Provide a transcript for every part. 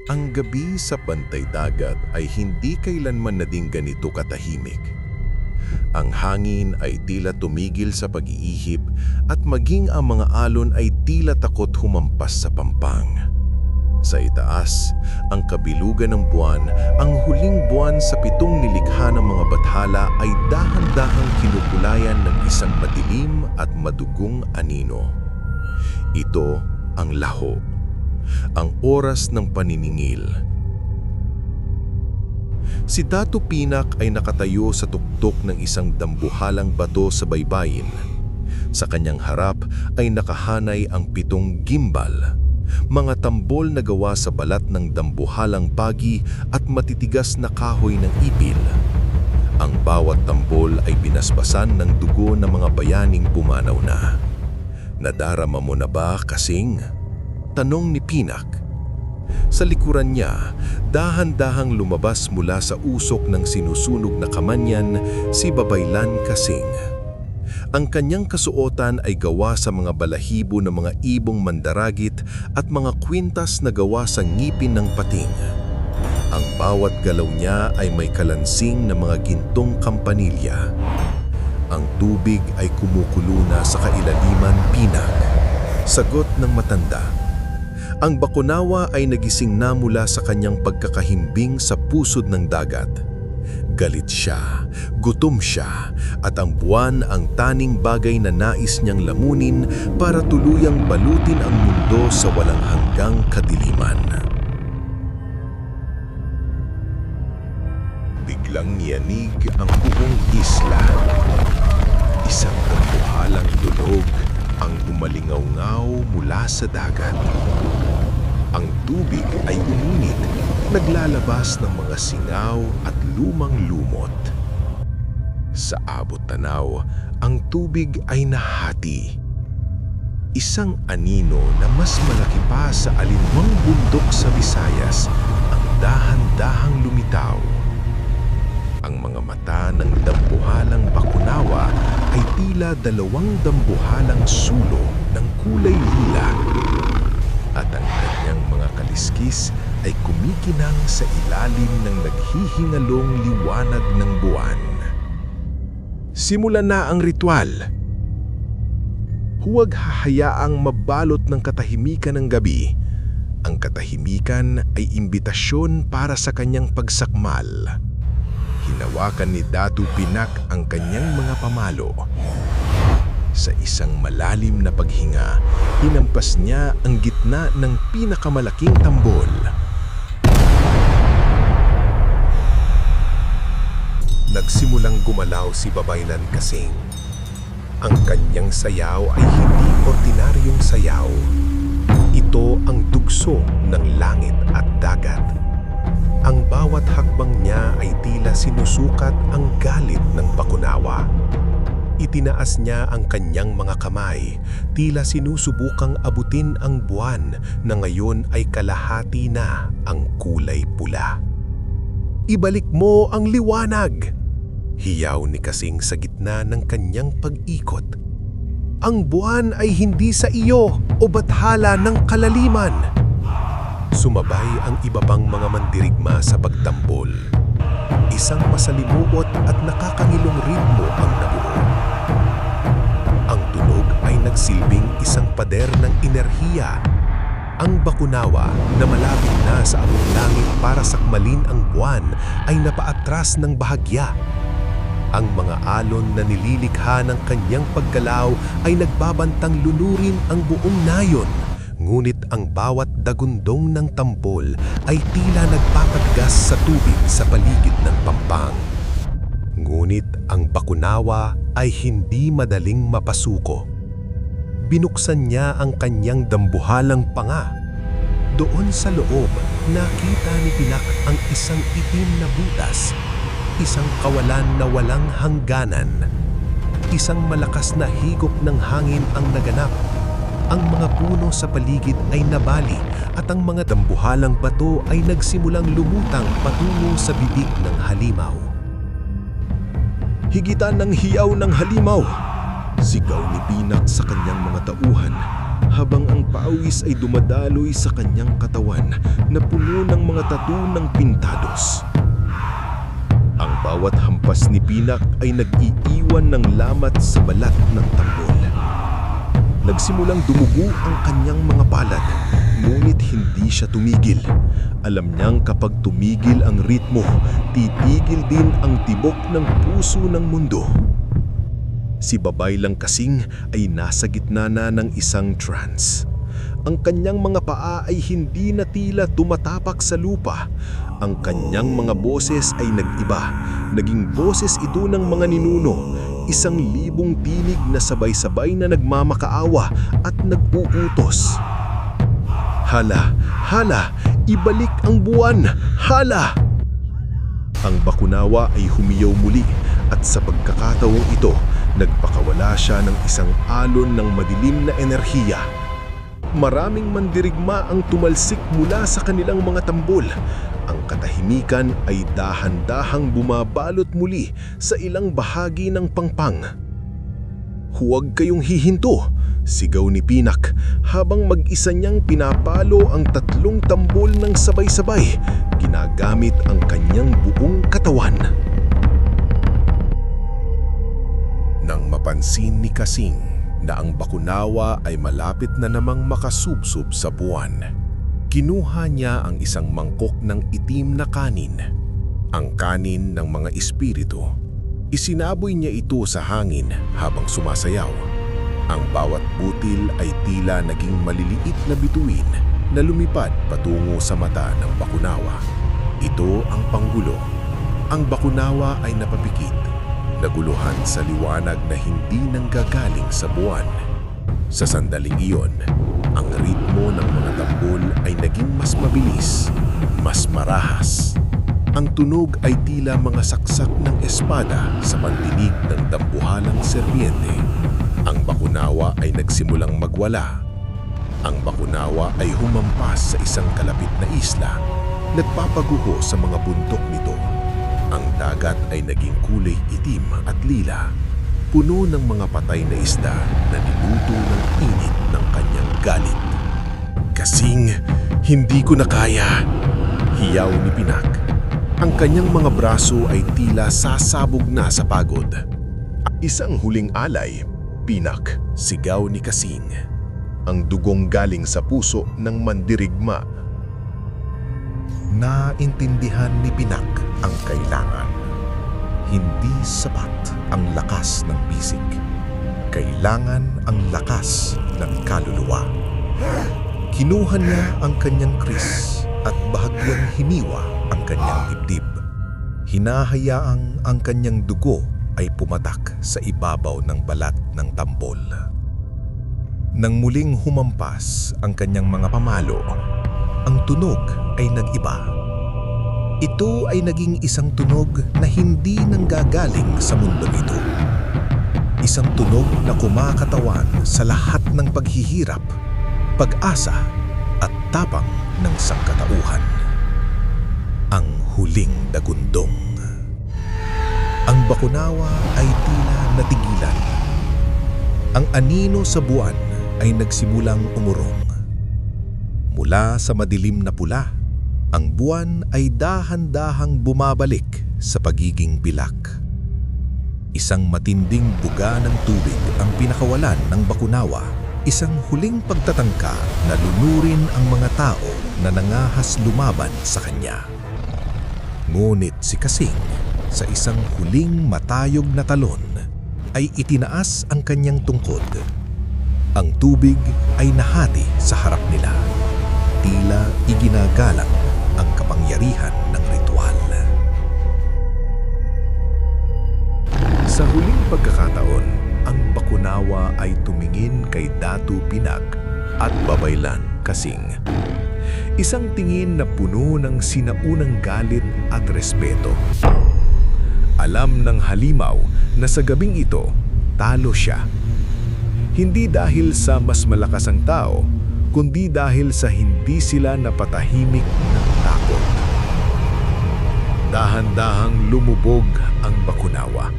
Ang gabi sa Bantay Dagat ay hindi kailanman naging ganito katahimik. Ang hangin ay tila tumigil sa pag-iihip at maging ang mga alon ay tila takot humampas sa pampang. Sa itaas, ang kabilugan ng buwan, ang huling buwan sa 7 nilikha ng mga bathala ay dahan-dahang kinukulayan ng isang madilim at madugong anino. Ito ang laho, ang oras ng paniningil. Si Datu Pinak ay nakatayo sa tuktok ng isang dambuhalang bato sa baybayin. Sa kanyang harap ay nakahanay ang 7 gimbal, mga tambol na gawa sa balat ng dambuhalang pagi at matitigas na kahoy ng ipil. Ang bawat tambol ay binasbasan ng dugo ng mga bayaning pumanaw na. Nadarama mo na ba, Kasing? Tanong ni Pinak. Sa likuran niya, dahan-dahang lumabas mula sa usok ng sinusunog na kamanyan si Babaylan Kasing. Ang kanyang kasuotan ay gawa sa mga balahibo ng mga ibong mandaragit at mga kwintas na gawa sa ngipin ng pating. Ang bawat galaw niya ay may kalansing na mga gintong kampanilya. Ang tubig ay kumukulo na sa kailaliman, Pinak. Sagot ng matanda. Ang bakunawa ay nagising na mula sa kanyang pagkakahimbing sa pusod ng dagat. Galit siya, gutom siya, at ang buwan ang taning bagay na nais niyang lamunin para tuluyang balutin ang mundo sa walang hanggang kadiliman. Biglang niyanig ang buong isla. Isang dambuhalang tunog ang umalingaw-ngaw mula sa dagat. Ang tubig ay umunit, naglalabas ng mga singaw at lumang lumot. Sa abot tanaw, ang tubig ay nahati. Isang anino na mas malaki pa sa alinmang bundok sa Visayas ang dahan-dahang lumitaw. Ang mga mata ng dambuhalang bakunawa ay tila 2 dambuhalang sulo ng kulay lila. At ang kanyang mga kaliskis ay kumikinang sa ilalim ng naghihingalong liwanag ng buwan. Simulan na ang ritual. Huwag hahayaang mabalot ng katahimikan ng gabi. Ang katahimikan ay imbitasyon para sa kanyang pagsakmal. Hinawakan ni Datu Pinak ang kanyang mga pamalo. Sa isang malalim na paghinga, hinampas niya ang gitna ng pinakamalaking tambol. Nagsimulang gumalaw si Babaylan Kasing. Ang kanyang sayaw ay hindi ordinaryong sayaw. Ito ang dugso ng langit at dagat. Ang bawat hakbang niya ay tila sinusukat ang galit ng bakunawa. Itinaas niya ang kanyang mga kamay, tila sinusubukang abutin ang buwan na ngayon ay kalahati na ang kulay pula. Ibalik mo ang liwanag! Hiyaw ni Kasing sa gitna ng kanyang pag-ikot. Ang buwan ay hindi sa iyo o bathala ng kalaliman. Sumabay ang iba pang mga mandirigma sa pagtambol. Isang masalimuot at nakakangilong ritmo ang nabuo. Ang tunog ay nagsilbing isang pader ng enerhiya. Ang bakunawa na malapit na sa abong langit para sakmalin ang buwan ay napaatras ng bahagya. Ang mga alon na nililikha ng kanyang paggalaw ay nagbabantang lunurin ang buong nayon. Ngunit ang bawat dagundong ng tambol ay tila nagpapatigas sa tubig sa paligid ng pampang. Ngunit ang bakunawa ay hindi madaling mapasuko. Binuksan niya ang kanyang dambuhalang panga. Doon sa loob, nakita ni Pinak ang isang itim na butas, isang kawalan na walang hangganan. Isang malakas na higop ng hangin ang naganap. Ang mga puno sa paligid ay nabali at ang mga dambuhalang bato ay nagsimulang lumutang patungo sa bibig ng halimaw. Higitan ng hiyaw ng halimaw! Sigaw ni Pinak sa kanyang mga tauhan. habang ang pawis ay dumadaloy sa kanyang katawan na puno ng mga tattoo ng pintados. Ang bawat hampas ni Pinak ay nag-iiwan ng lamat sa balat ng tambol. Nagsimulang dumugo ang kanyang mga palad, ngunit hindi siya tumigil. Alam niyang kapag tumigil ang ritmo, titigil din ang tibok ng puso ng mundo. Si Babay Lang Kasing ay nasa gitna na ng isang trance. Ang kanyang mga paa ay hindi na tila tumatapak sa lupa. Ang kanyang mga boses ay nag-iba. Naging boses ito ng mga ninuno. 1,000 tinig na sabay-sabay na nagmamakaawa at nag-uutos. Hala, hala, ibalik ang buwan, hala! Ang Bakunawa ay humiyaw muli at sa pagkakataong ito, nagpakawala siya ng isang alon ng madilim na enerhiya. Maraming mandirigma ang tumalsik mula sa kanilang mga tambol. Ang katahimikan ay dahan-dahang bumabalot muli sa ilang bahagi ng pangpang. "Huwag kayong hihinto!" sigaw ni Pinak habang mag-isa niyang pinapalo ang 3 tambol ng sabay-sabay, ginagamit ang kanyang buong katawan. Nang mapansin ni Kasing na ang Bakunawa ay malapit na namang makasubsob sa buwan, kinuha niya ang isang mangkok ng itim na kanin, ang kanin ng mga espiritu. Isinaboy niya ito sa hangin habang sumasayaw. Ang bawat butil ay tila naging maliliit na bituin na lumipad patungo sa mata ng Bakunawa. Ito ang panggulo. Ang Bakunawa ay napapikit, naguluhan sa liwanag na hindi nanggagaling sa buwan. Sa sandaling iyon, ang ritmo ng mga tambol ay naging mas mabilis, mas marahas. Ang tunog ay tila mga saksak ng espada sa pandinig ng dambuhalang serpiente. Ang Bakunawa ay nagsimulang magwala. Ang Bakunawa ay humampas sa isang kalapit na isla, nagpapaguho sa mga bundok nito. Ang dagat ay naging kulay itim at lila, puno ng mga patay na isda na niluto ng init ng kanyang galit. "Kasing, hindi ko na kaya!" hiyaw ni Pinak. Ang kanyang mga braso ay tila sasabog na sa pagod. "Isang huling alay, Pinak," sigaw ni Kasing. Ang dugong galing sa puso ng mandirigma. Naintindihan ni Pinak ang kailangan. Hindi sapat ang lakas ng bisig. Kailangan ang lakas ng kaluluwa. Kinuha niya ang kanyang kris at bahagyang hiniwa ang kanyang dibdib. Hinahayaang ang kanyang dugo ay pumatak sa ibabaw ng balat ng tambol. Nang muling humampas ang kanyang mga pamalo, ang tunog ay nag-iba. Ito ay naging isang tunog na hindi nanggagaling sa mundong ito. Isang tunog na kumakatawan sa lahat ng paghihirap, pag-asa at tapang ng sangkatauhan. Ang huling dagundong. Ang Bakunawa ay tila natigilan. Ang anino sa buwan ay nagsimulang umurong. Mula sa madilim na pula, ang buwan ay dahan-dahang bumabalik sa pagiging bilak. Isang matinding buga ng tubig ang pinakawalan ng Bakunawa, isang huling pagtatangka na lunurin ang mga tao na nangahas lumaban sa kanya. Ngunit si Kasing, sa isang huling matayog na talon, ay itinaas ang kanyang tungkod. Ang tubig ay nahati sa harap nila. Tila iginagalang ang kapangyarihan ng ritual. Sa huling pagkakataon, ang Bakunawa ay tumingin kay Datu Pinak at Babay Lang Kasing. Isang tingin na puno ng sinaunang galit at respeto. Alam ng halimaw na sa gabing ito, talo siya. Hindi dahil sa mas malakas ang tao, kundi dahil sa hindi sila napatahimik ng takot. Dahan-dahang lumubog ang Bakunawa.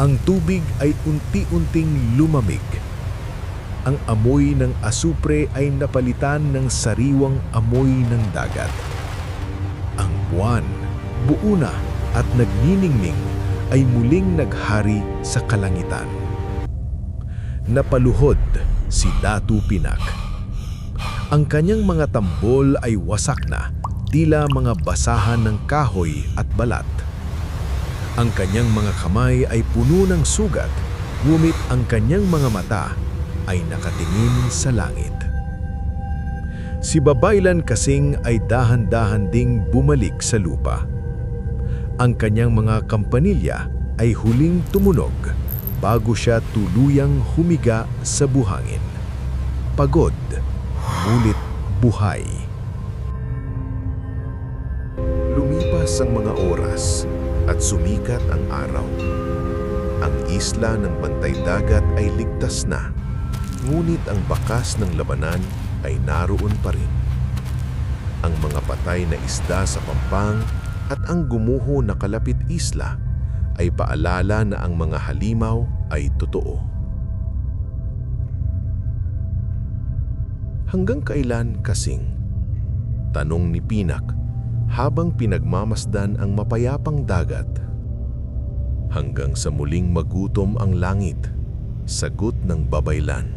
Ang tubig ay unti-unting lumamig. ang amoy ng asupre ay napalitan ng sariwang amoy ng dagat. Ang buwan, buo na at nagniningning ay muling naghari sa kalangitan. Napaluhod si Datu Pinak. Ang kanyang mga tambol ay wasak na, tila mga basahan ng kahoy at balat. Ang kanyang mga kamay ay puno ng sugat, ngunit ang kanyang mga mata ay nakatingin sa langit. Si Babaylan kasing ay dahan-dahan ding bumalik sa lupa. Ang kanyang mga kampanilya ay huling tumunog bago siya tuluyang humiga sa buhangin. Pagod, ngunit buhay. Lumipas ang mga oras at sumikat ang araw. Ang isla ng Bantay Dagat ay ligtas na, ngunit ang bakas ng labanan ay naroon pa rin. Ang mga patay na isda sa pampang at ang gumuho na kalapit isla ay paalala na ang mga halimaw ay totoo. Hanggang kailan kasing? Tanong ni Pinak habang pinagmamasdan ang mapayapang dagat. Hanggang sa muling magutom ang langit, sagot ng Babaylan.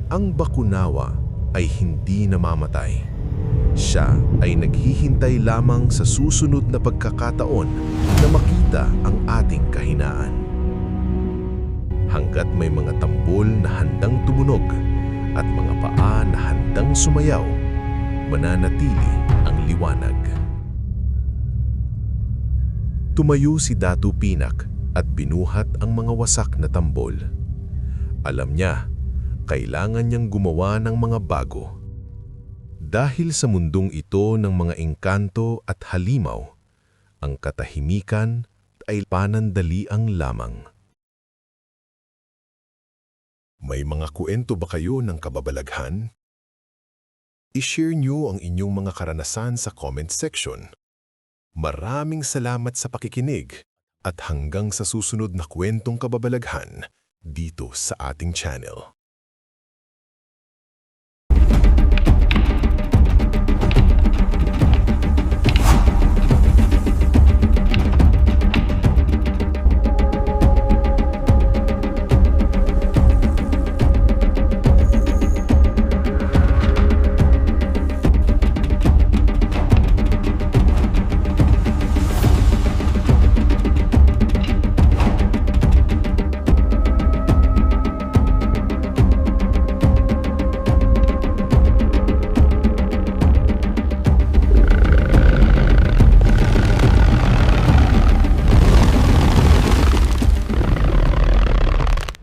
Ang bakunawa ay hindi namamatay. Siya ay naghihintay lamang sa susunod na pagkakataon na makita ang ating kahinaan. Hanggat may mga tambol na handang tumunog at mga paa na handang sumayaw, mananatili ang liwanag. Tumayo si Datu Pinak at binuhat ang mga wasak na tambol. Alam niya, kailangan niyang gumawa ng mga bago. Dahil sa mundong ito ng mga engkanto at halimaw, ang katahimikan ay panandaliang lamang. May mga kuwento ba kayo ng kababalaghan? I-share niyo ang inyong mga karanasan sa comment section. Maraming salamat sa pakikinig at hanggang sa susunod na kwentong kababalaghan dito sa ating channel.